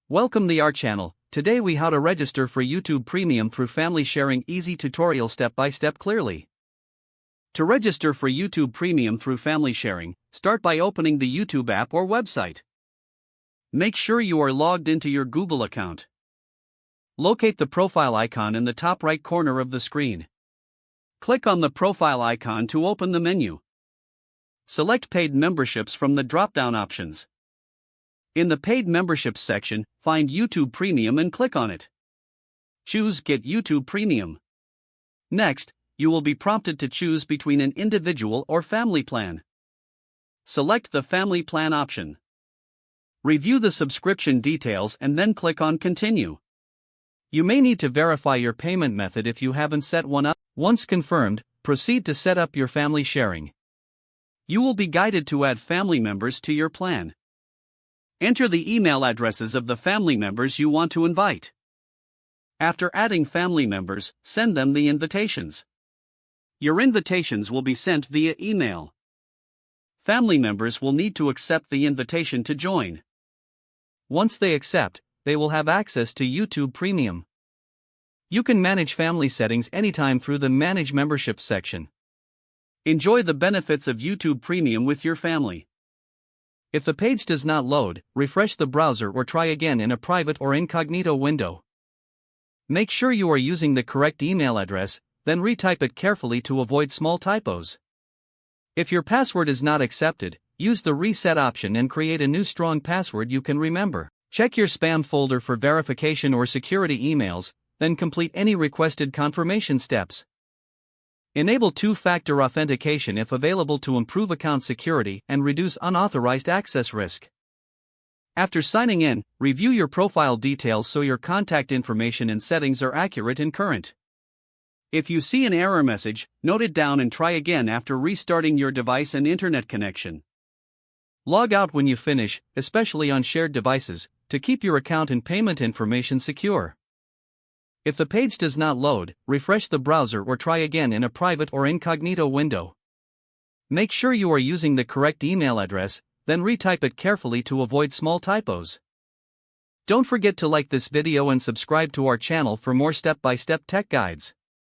Welcome to our channel. Today we how to register for YouTube Premium through family sharing, easy tutorial step by step clearly. To register for YouTube Premium through family sharing, start by opening the YouTube app or website. Make sure you are logged into your Google account. Locate the profile icon in the top right corner of the screen. Click on the profile icon to open the menu. Select paid memberships from the drop-down options. In the paid memberships section, find YouTube Premium and click on it. Choose Get YouTube Premium. Next, you will be prompted to choose between an individual or family plan. Select the family plan option. Review the subscription details and then click on Continue. You may need to verify your payment method if you haven't set one up. Once confirmed, proceed to set up your family sharing. You will be guided to add family members to your plan. Enter the email addresses of the family members you want to invite. After adding family members, send them the invitations. Your invitations will be sent via email. Family members will need to accept the invitation to join. Once they accept, they will have access to YouTube Premium. You can manage family settings anytime through the Manage Membership section. Enjoy the benefits of YouTube Premium with your family. If the page does not load, refresh the browser or try again in a private or incognito window. Make sure you are using the correct email address, then retype it carefully to avoid small typos. If your password is not accepted, use the reset option and create a new strong password you can remember. Check your spam folder for verification or security emails, then complete any requested confirmation steps. Enable two-factor authentication if available to improve account security and reduce unauthorized access risk. After signing in, review your profile details so your contact information and settings are accurate and current. If you see an error message, note it down and try again after restarting your device and internet connection. Log out when you finish, especially on shared devices, to keep your account and payment information secure. If the page does not load, refresh the browser or try again in a private or incognito window. Make sure you are using the correct email address, then retype it carefully to avoid small typos. Don't forget to like this video and subscribe to our channel for more step-by-step tech guides.